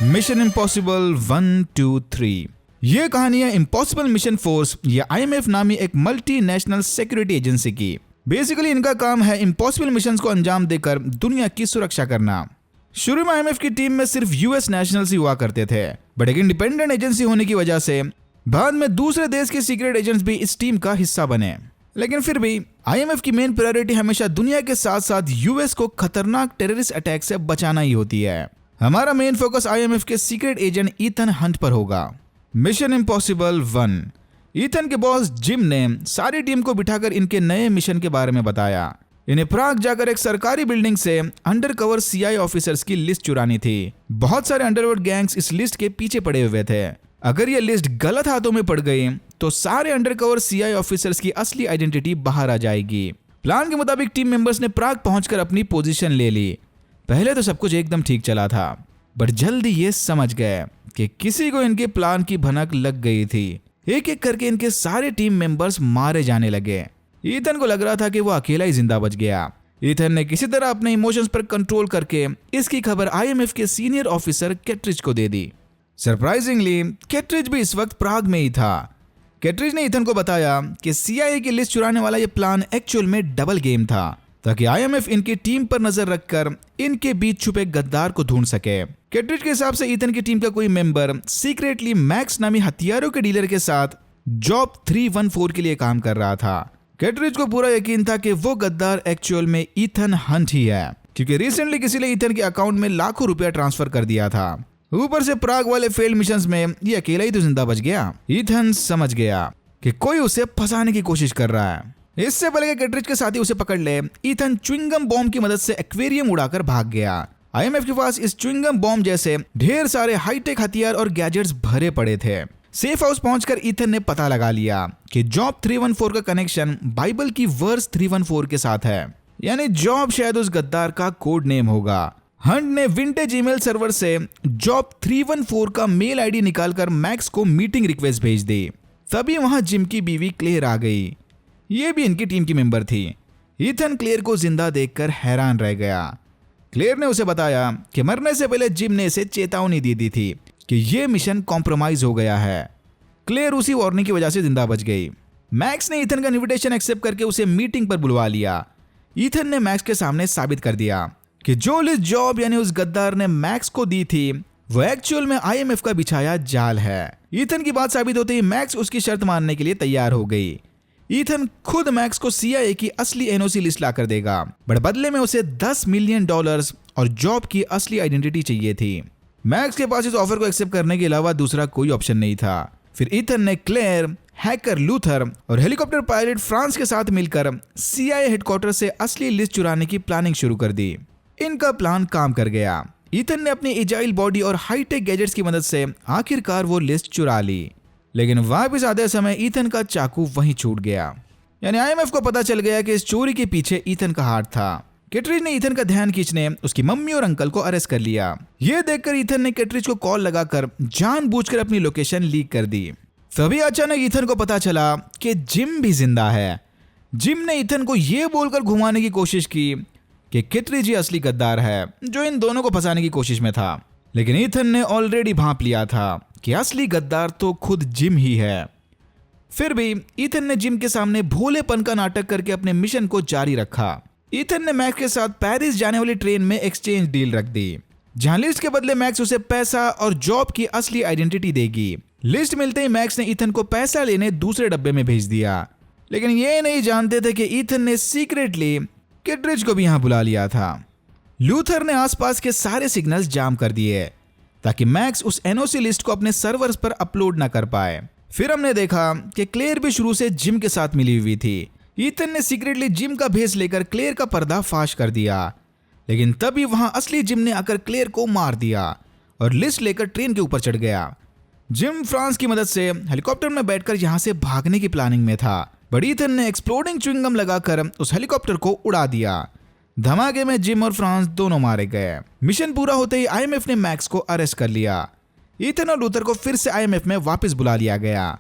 Mission impossible 1, 2, 3। ये कहानी है इम्पॉसिबल मिशन फोर्स या IMF नामी एक मल्टीनेशनल सिक्योरिटी एजेंसी की। बेसिकली इनका काम है इम्पॉसिबल मिशंस को अंजाम देकर दुनिया की सुरक्षा करना। शुरू में IMF की टीम में सिर्फ US नेशनल्स ही हुआ करते थे, बट एक इंडिपेंडेंट एजेंसी होने की वजह से बाद में दूसरे देश के सीक्रेट एजेंट्स भी इस टीम का हिस्सा बने। लेकिन फिर भी IMF की मेन प्रायोरिटी हमेशा दुनिया के साथ साथ US को खतरनाक टेररिस्ट अटैक से बचाना ही होती है। हमारा मेन फोकस IMF के सीक्रेट एजेंट ईथन हंट पर होगा। Mission impossible 1। ईथन के बॉस जिम ने सारी टीम को बिठाकर इनके नए मिशन के बारे में बताया। इन्हें प्राग जाकर एक सरकारी बिल्डिंग से अंडरकवर CIA ऑफिसर्स की लिस्ट चुरानी थी। बहुत सारे अंडरवर्ल्ड गैंग्स इस लिस्ट के पीछे पड़े हुए थे। अगर ये लिस्ट गलत हाथों में पड़ गई तो सारे अंडरकवर CIA ऑफिसर्स की असली आइडेंटिटी बाहर आ जाएगी। प्लान के मुताबिक टीम मेंबर्स ने प्राग पहुंचकर अपनी पोजीशन ले ली। पहले तो सब कुछ एकदम ठीक चला था, बट जल्दी ये समझ गए कि किसी को इनके प्लान की भनक लग गई थी। एक एक करके इनके सारे टीम मेंबर्स मारे जाने लगे। ईथन को लग रहा था कि वो अकेला ही जिंदा बच गया। ईथन ने किसी तरह अपने इमोशंस पर कंट्रोल करके इसकी खबर IMF के सीनियर ऑफिसर कैट्रिज को दे दी। सरप्राइजिंगली कैट्रिज भी इस वक्त प्राग में ही था। कैट्रिज ने ईथन को बताया कि CIA की लिस्ट चुराने वाला ये प्लान एक्चुअल में डबल गेम था, ताकि IMF इनकी टीम पर नजर रखकर इनके बीच छुपे गद्दार को ढूंढ सके। कैट्रिज के हिसाब से ईथन की टीम का कोई मेंबर सीक्रेटली मैक्स नामी हथियारों के डीलर के साथ जॉब 314 के लिए काम कर रहा था। कैट्रिज को पूरा यकीन था कि वो गद्दार एक्चुअल में ईथन हंट ही है, क्योंकि रिसेंटली किसी ने ईथन के अकाउंट में लाखों रुपया ट्रांसफर कर दिया था। ऊपर से प्राग वाले फेल्ड मिशंस में ये अकेला ही तो जिंदा बच गया। ईथन समझ गया कि कोई उसे फंसाने की कोशिश कर रहा है। इससे पहले कि कैट्रिज के साथी उसे पकड़ ले, ईथन च्युइंगम बॉम्ब की मदद से एक्वेरियम उड़ाकर भाग गया। IMF के पास इस च्युइंगम बॉम्ब जैसे ढेर सारे हाईटेक हथियार और गैजेट्स भरे पड़े थे। सेफ हाउस पहुंचकर ईथन ने पता लगा लिया कि जॉब 314 का कनेक्शन बाइबल की वर्स 314 के साथ है, यानी जॉब शायद उस गद्दार का कोड नेम होगा। हंट ने विंटेज ईमेल सर्वर से जॉब 314 का मेल आईडी निकालकर मैक्स को मीटिंग रिक्वेस्ट भेज दी। तभी वहां जिम की बीवी क्लेयर आ गई। ये भी इनकी टीम की मेंबर थी। ईथन क्लेयर को जिंदा देखकर हैरान रह गया। क्लेयर ने उसे बताया कि मरने से पहले जिम ने इसे चेतावनी दी थी कि यह मिशन कॉम्प्रोमाइज हो गया है। क्लेयर उसी वार्निंग की वजह से जिंदा बच गई। मैक्स ने ईथन का इनविटेशन एक्सेप्ट करके उसे मीटिंग पर बुलवा लिया। ईथन ने मैक्स के सामने साबित कर दिया कि जो लिस्ट जॉब यानी उस गद्दार ने मैक्स को दी थी वो एक्चुअल में IMF का बिछाया जाल है। ईथन की बात साबित होते ही मैक्स उसकी शर्त मानने के लिए तैयार हो गई। ईथन खुद मैक्स को CIA की असली NOC लिस्ट लाकर देगा, बट बदले में उसे $10 मिलियन और जॉब की असली आइडेंटिटी चाहिए थी। मैक्स के पास इस ऑफर को एक्सेप्ट करने के अलावा दूसरा कोई ऑप्शन नहीं था। फिर ईथन ने क्लेयर, हैकर लूथर और हेलीकॉप्टर पायलट फ्रांस के साथ मिलकर CIA हेडक्वार्टर से असली लिस्ट चुराने की प्लानिंग शुरू कर दी। इनका प्लान काम कर गया। ईथन ने अपनी एजाइल बॉडी और हाईटेक गैजेट्स की मदद से आखिरकार वो लिस्ट चुरा ली, लेकिन वापस आते समय ईथन का चाकू वहीं छूट गया। यानी IMF को पता चल गया कि इस चोरी के पीछे ईथन का हाथ था। कैट्रिज ने ईथन का ध्यान खींचने उसकी मम्मी और अंकल को अरेस्ट कर लिया। यह देखकर ईथन ने कैट्रिज को कॉल लगाकर जानबूझकर अपनी लोकेशन लीक कर दी। तभी अचानक ईथन को पता चला कि जिम भी जिंदा है। जिम ने ईथन को यह बोलकर घुमाने की कोशिश की कि कैट्रिज ही असली गद्दार है जो इन दोनों को फंसाने की कोशिश में था, लेकिन ईथन ने ऑलरेडी भांप लिया था कि असली गद्दार तो खुद जिम ही है। फिर भी ईथन ने जिम के सामने भोलेपन का नाटक करके अपने मिशन को जारी रखा। ईथन ने मैक्स के साथ पेरिस जाने वाली ट्रेन में एक्सचेंज डील रख दी, जहां लिस्ट के बदले मैक्स उसे पैसा और जॉब की असली आइडेंटिटी देगी। लिस्ट मिलते ही मैक्स ने ईथन को पैसा लेने दूसरे डब्बे में भेज दिया, लेकिन ये नहीं जानते थे कि ईथन ने सीक्रेटली कैट्रिज को भी यहां बुला लिया था। लूथर ने आसपास के सारे सिग्नल्स जाम कर दिए ताकि मैक्स उस NOC लिस्ट को अपने सर्वर्स पर अपलोड ना कर पाए। फिर हमने देखा कि क्लेयर भी शुरू से जिम के साथ मिली हुई थी। ईथन ने सीक्रेटली जिम का भेस लेकर क्लेयर का पर्दा फाश कर दिया, लेकिन तभी वहां असली जिम ने आकर क्लेयर को मार दिया और लिस्ट लेकर ट्रेन के ऊपर चढ़ गया। जिम फ्रांस की मदद से हेलीकॉप्टर में बैठकर यहां से भागने की प्लानिंग में था, बट ईथन ने एक्सप्लोडिंग च्युइंगम लगाकर उस हेलीकॉप्टर को उड़ा दिया। धमाके में जिम और फ्रांस दोनों मारे गए। मिशन पूरा होते ही IMF ने मैक्स को अरेस्ट कर लिया। ईथन और लूथर को फिर से IMF में वापस बुला लिया गया।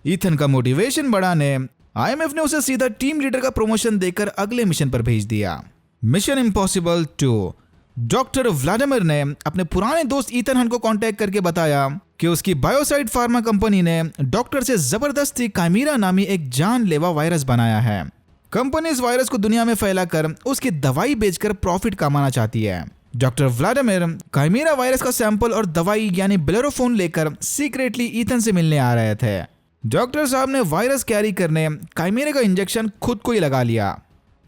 ईथन का मोटिवेशन बढ़ाने IMF ने उसे सीधा टीम लीडर का प्रमोशन देकर अगले मिशन पर भेज दिया। Mission impossible 2। डॉक्टर व्लादिमीर ने अपने पुराने दोस्त ईथन हंट को कांटेक्ट करके बताया कि उसकी बायोसाइड फार्मा कंपनी ने डॉक्टर से जबरदस्ती काइमेरा नामी एक जानलेवा वायरस बनाया है। कंपनी इस वायरस को दुनिया में फैलाकर उसकी दवाई बेचकर प्रॉफिट कमाना चाहती है। डॉक्टर व्लादिमीर काइमेरा वायरस का सैंपल और दवाई यानी बेलेरोफोन लेकर सीक्रेटली ईथन से मिलने आ रहे थे। डॉक्टर साहब ने वायरस कैरी करने काइमेरा का इंजेक्शन खुद को ही लगा लिया,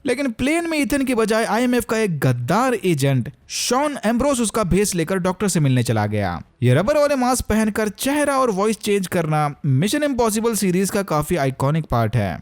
लेकिन प्लेन में ईथन के बजाय आईएमएफ का एक गद्दार एजेंट शॉन एम्ब्रोस उसका भेस लेकर डॉक्टर से मिलने चला गया। ये रबर वाले मास्क पहनकर चेहरा और वॉइस चेंज करना मिशन इम्पॉसिबल सीरीज का काफी आइकॉनिक पार्ट है।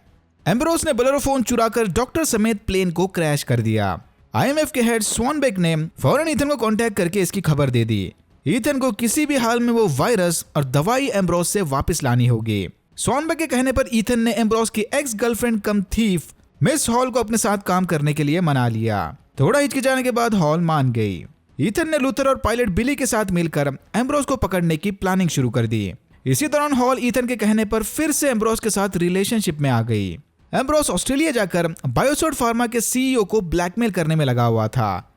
एम्ब्रोस ने बेलेरोफोन चुराकर डॉक्टर समेत प्लेन को क्रैश कर दिया। आईएमएफ के हेड स्वानबेक ने फौरन ईथन को कांटेक्ट करके इसकी खबर दे दी। ईथन को किसी भी हाल में वो वायरस और दवाई एम्ब्रोस से वापस लानी होगी। स्वानबेक के कहने पर ईथन ने एम्ब्रोस की एक्स गर्लफ्रेंड कम थीफ मिस हॉल को अपने साथ काम करने के लिए मना लिया। थोड़ा हिचकिचाने के बाद हॉल मान गई। ईथन ने लूथर और पायलट बिली के साथ मिलकर एम्ब्रोस को पकड़ने की प्लानिंग शुरू कर दी। इसी दौरान हॉल ईथन के कहने पर फिर से एम्ब्रोस के साथ रिलेशनशिप में आ गई। एम्ब्रोस ऑस्ट्रेलिया जाकर बायोसाइड फार्मा के सीईओ को ब्लैकमेल करने में लगा हुआ था।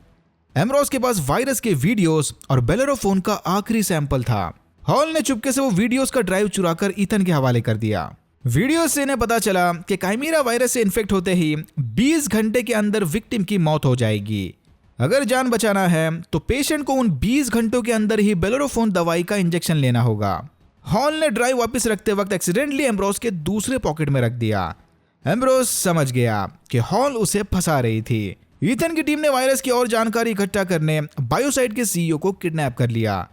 एम्ब्रोस के पास वायरस के वीडियोस और बेलेरोफोन का आखिरी सैंपल था। हॉल ने चुपके से वो वीडियोस का ड्राइव चुराकर ईथन के हवाले कर दिया। वीडियो से इन्हें पता चला कि काइमेरा वायरस से इन्फेक्ट होते ही 20 घंटे के अंदर विक्टिम की मौत हो जाएगी। अगर जान बचाना है तो पेशेंट को उन 20 घंटों के अंदर ही बेलेरोफोन दवाई का इंजेक्शन लेना होगा। हॉल ने ड्राइव वापस रखते वक्त एक्सीडेंटली एम्ब्रोस के दूसरे पॉकेट में रख दिया। एम्ब्रोस समझ गया कि हॉल उसे फंसा रही थी। ईथन की टीम ने वायरस की और जानकारी इकट्ठा करने बायोसाइड के सीईओ को किडनैप कर लिया।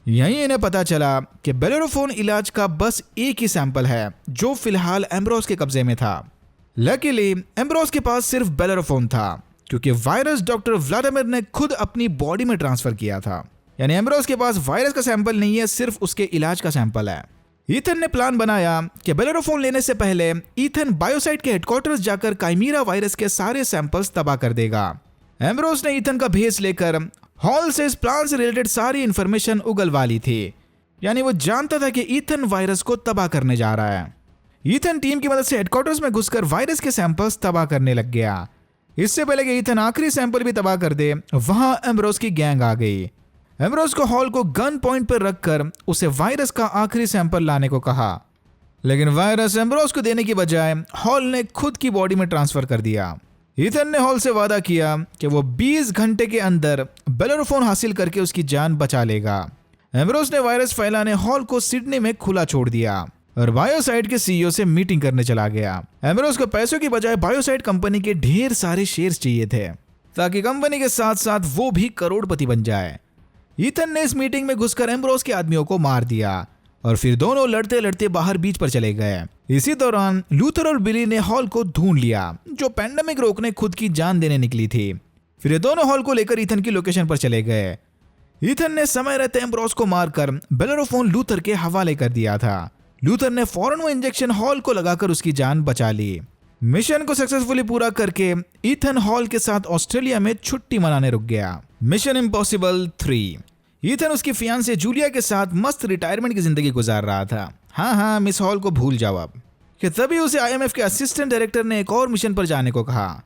यहीं इन्हें पता चला कि बेलेरोफोन इलाज का बस एक ही सैंपल है जो फिलहाल एम्ब्रोस के कब्जे में था। लकीली एम्ब्रोस के पास सिर्फ बेलेरोफोन था क्योंकि वायरस डॉक्टर व्लादिमीर ने खुद अपनी बॉडी में ट्रांसफर किया था। यानी एम्ब्रोस के पास वायरस का सैंपल नहीं है, सिर्फ उसके इलाज का सैंपल है। ईथन ने प्लान बनाया कि बेलेरोफोन लेने से पहले ईथन बायोसाइड के हेडक्वार्टर्स जाकर काइमेरा वायरस के सारे सैंपल्स तबाह कर देगा। एम्ब्रोस ने ईथन का भेस लेकर हॉल से इस प्लान से रिलेटेड सारी इंफॉर्मेशन उगलवा ली थी। यानी वो जानता था कि ईथन वायरस को तबाह करने जा रहा है। ईथन टीम की मदद से हेडक्वार्टर्स में घुसकर वायरस के सैंपल्स तबाह करने लग गया। इससे पहले कि ईथन आखिरी सैंपल भी तबाह कर दे, वहां एम्ब्रोस की गैंग आ गई। एम्ब्रोस को हॉल को गन पॉइंट पर रखकर उसे वायरस का आखिरी सैंपल लाने को कहा, लेकिन वायरस एम्ब्रोस को देने की बजाय हॉल ने खुद की बॉडी में ट्रांसफर कर दिया। ईथन ने हॉल से वादा किया कि वो 20 घंटे के अंदर बेलेरोफोन हासिल करके उसकी जान बचा लेगा। एम्ब्रोस ने वायरस फैलाने हॉल को सिडनी में खुला छोड़ दिया और बायोसाइड के सीईओ से मीटिंग करने चला गया। एम्ब्रोस को पैसों की बजाय बायोसाइड कंपनी के ढेर सारे शेयर्स चाहिए थे ताकि कंपनी के साथ साथ वो भी करोड़पति बन जाए। ईथन ने इस मीटिंग में घुसकर एम्ब्रोस के आदमियों को मार दिया और फिर दोनों लड़ते लड़ते बाहर बीच पर चले गए। इसी दौरान लूथर और बिली ने हॉल को ढूंढ लिया जो पैंडेमिक रोकने खुद की जान देने निकली थी। फिर ये दोनों हॉल को लेकर ईथन की लोकेशन पर चले गए। ईथन ने समय रहते एम्ब्रोस को मारकर बेलेरोफोन लूथर के हवाले कर दिया था। लूथर ने फौरन वो इंजेक्शन हॉल को लगाकर उसकी जान बचा ली। मिशन को सक्सेसफुली पूरा करके ईथन हॉल के साथ ऑस्ट्रेलिया में छुट्टी मनाने रुक गया। Mission impossible 3। ईथन उसकी फियांसे जूलिया के साथ मस्त रिटायरमेंट की जिंदगी गुजार रहा था। हाँ, मिस हॉल को भूल जाओ अब। कि तभी उसे आईएमएफ के असिस्टेंट डायरेक्टर ने एक और मिशन पर जाने को कहा।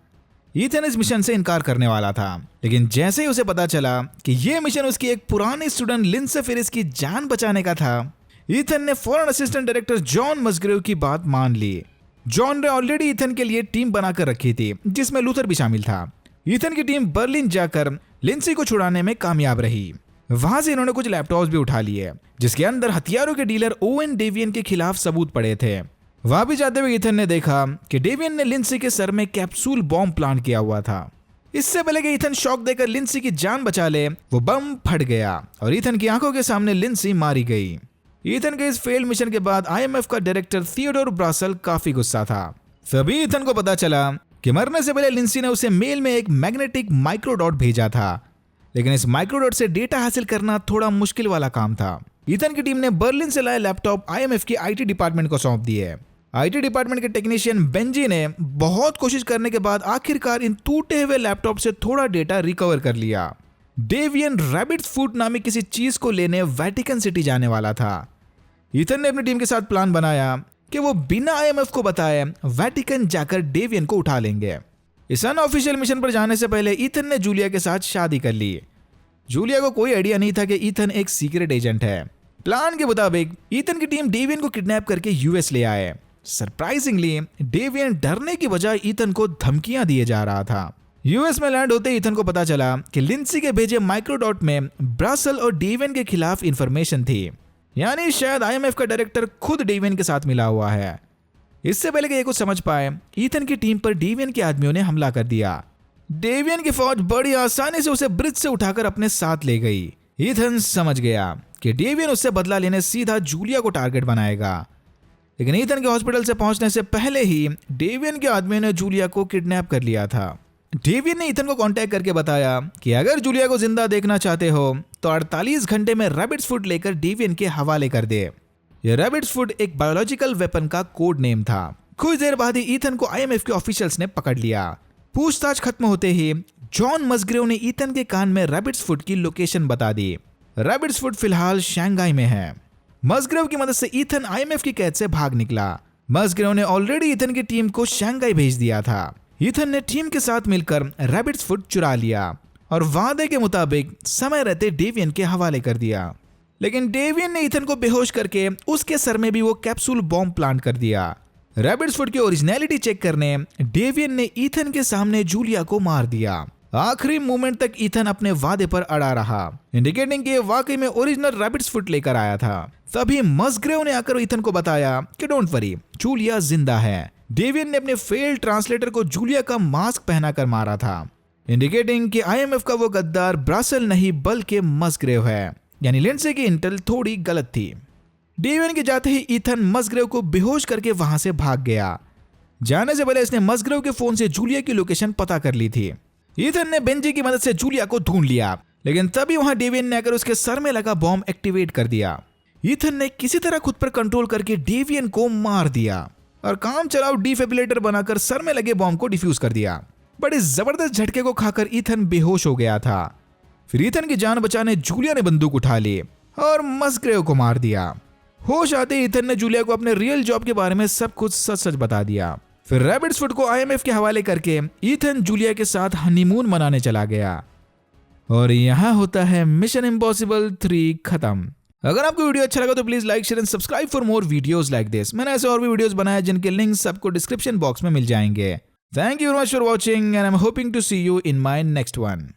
ईथन इस मिशन से इनकार करने वाला था, लेकिन जैसे ही उसे पता चला कि यह मिशन उसकी एक पुरानी स्टूडेंट लिंडसे फेरिस की जान बचाने का था, ईथन ने फौरन असिस्टेंट डायरेक्टर जॉन मसग्रेव की बात मान ली। जॉन ने ऑलरेडी ईथन के लिए टीम बनाकर रखी थी जिसमें लूथर भी शामिल था। ईथन की टीम बर्लिन जाकर लिंडसे को छुड़ाने में कामयाब रही। वहां से इन्होंने कुछ लैपटॉप्स भी उठा लिए जिसके अंदर हथियारों के डीलर ओवेन डेवियन के खिलाफ सबूत पड़े थे। वहां भी जाते हुए ईथन ने देखा कि डेवियन ने लिंडसे के सर में कैप्सूल बॉम्ब प्लांट किया हुआ था। इससे पहले कि ईथन शॉक देकर लिंडसे की जान बचा ले, वो बम फट गया और ईथन की आंखों के सामने लिंडसे मारी गई। ईथन के इस फेल्ड मिशन के बाद आईएमएफ का डायरेक्टर थियोडोर ब्रासल काफी गुस्सा था। तभी ईथन को पता चला कि मरने से पहले लिंडसे ने उसे मेल में एक मैग्नेटिक माइक्रोडॉट भेजा था, लेकिन इस माइक्रोडॉट से डेटा हासिल करना थोड़ा मुश्किल वाला काम था। ईथन की टीम ने बर्लिन से लाए लैपटॉप आईएमएफ की आईटी डिपार्टमेंट को सौंप दिए। आईटी डिपार्टमेंट के टेक्नीशियन बेंजी ने बहुत कोशिश करने के बाद आखिरकार इन टूटे हुए लैपटॉप से थोड़ा डेटा रिकवर कर लिया। डेवियन रैबिट फूट नामी किसी चीज को लेने वेटिकन सिटी जाने वाला था। ईथन ने अपनी टीम के साथ प्लान बनाया कि वो बिना आईएमएफ को बताए वेटिकन जाकर डेवियन को उठा लेंगे। इस अनऑफिशियल मिशन पर जाने से पहले ईथन ने जूलिया के साथ शादी कर ली जूलिया को कोई आइडिया नहीं था कि ईथन एक सीक्रेट एजेंट है। प्लान के मुताबिक ईथन की टीम डेवियन को किडनैप करके यूएस ले आए। सरप्राइजिंगली डेवियन डरने की बजाय ईथन को धमकियां दिए जा रहा था। यूएस में लैंड होते ईथन को पता चला कि लिंसी के भेजे माइक्रोडॉट में ब्रासल और डेवियन के खिलाफ इंफॉर्मेशन थी, यानी शायद आईएमएफ का डायरेक्टर खुद डेवियन के साथ मिला हुआ है। इससे पहले कि ये कुछ समझ पाए, ईथन की टीम पर डेवियन के आदमियों ने हमला कर दिया। डेवियन की फौज बड़ी आसानी से उसे ब्रिज से उठाकर अपने साथ ले गई। ईथन समझ गया कि डेवियन उससे बदला लेने सीधा जूलिया को टारगेट बनाएगा, लेकिन ईथन के हॉस्पिटल से पहुंचने से पहले ही डेवियन के आदमियों ने जूलिया को किडनैप कर लिया था। डेवियन ने ईथन को कांटेक्ट करके बताया कि अगर जूलिया को जिंदा देखना चाहते हो तो 48 घंटे में रैबिट्स फुट लेकर डेवियन के हवाले कर दे। यह रैबिट्स फुट एक बायोलॉजिकल वेपन का कोड नेम था। कुछ देर बाद ही ईथन को आईएमएफ के ऑफिशियल्स ने पकड़ लिया। पूछताछ खत्म होते ही जॉन मसग्रेव ने ईथन के कान में रैबिट्स फुट की लोकेशन बता दी। रैबिट्स फुट फिलहाल शंघाई में है। मसग्रेव की मदद से ईथन आईएमएफ की कैद से भाग निकला। मसग्रेव ने ऑलरेडी ईथन की टीम को शंघाई भेज दिया था। ईथन ने टीम के साथ मिलकर रैबिट्स फुट चुरा लिया और वादे के मुताबिक समय रहते डेवियन के हवाले कर दिया। लेकिन डेवियन ने ईथन को बेहोश करके उसके सर में भी वो कैप्सूल बॉम्ब प्लांट कर दिया। रैबिट्स फुट की ओरिजिनलिटी चेक करने डेवियन ने ईथन के सामने जूलिया को मार दिया। आखिरी मोमेंट तक ईथन अपने वादे पर अड़ा रहा, इंडिकेटिंग कि वाकई में ओरिजिनल रैबिट्स फुट लेकर आया था। तभी मसग्रेव ने आकर ईथन को बताया कि डोंट वरी, जूलिया जिंदा है। डेवियन ने अपने फेल्ड ट्रांसलेटर को जूलिया का मास्क पहनाकर मारा था, इंडिकेटिंग कि आईएमएफ का वो गद्दार ब्रासल नहीं बल्कि मसग्रेव है, यानी लिंडसे की इंटेल थोड़ी गलत थी। डेवियन के जाते ही ईथन मसग्रेव को बेहोश करके वहां से भाग गया। जाने से पहले इसने मसग्रेव के फोन से जूलिया की लोकेशन पता कर ली थी। ईथन ने बेंजी की मदद से जूलिया को ढूंढ लिया, लेकिन तभी वहां डेवियन ने आकर उसके सर में लगा बॉम्ब एक्टिवेट कर दिया। ईथन ने किसी तरह खुद पर कंट्रोल करके डेवियन को मार दिया और काम चलाओ डिफिब्रिलेटर बनाकर सर में लगे बॉम्ब को डिफ्यूज कर दिया। बड़े जबरदस्त झटके को खाकर ईथन बेहोश हो गया था। फिर ईथन की जान बचाने जूलिया ने बंदूक उठा ली और मसग्रेव को मार दिया। होश आते ईथन ने जूलिया को अपने रियल जॉब के बारे में सब कुछ सच सच बता दिया। फिर रैबिट्स फुट को आईएमएफ के हवाले करके ईथन जूलिया के साथ हनीमून मनाने चला गया। और यहाँ होता है मिशन इम्पॉसिबल 3 खत्म। अगर आपको वीडियो अच्छा लगा तो please like share and subscribe for more videos like this. मैंने ऐसे और भी वीडियोस बनाए जिनके लिंक्स आपको डिस्क्रिप्शन बॉक्स में मिल जाएंगे। Thank you very much for watching and I am hoping to see you in my next one.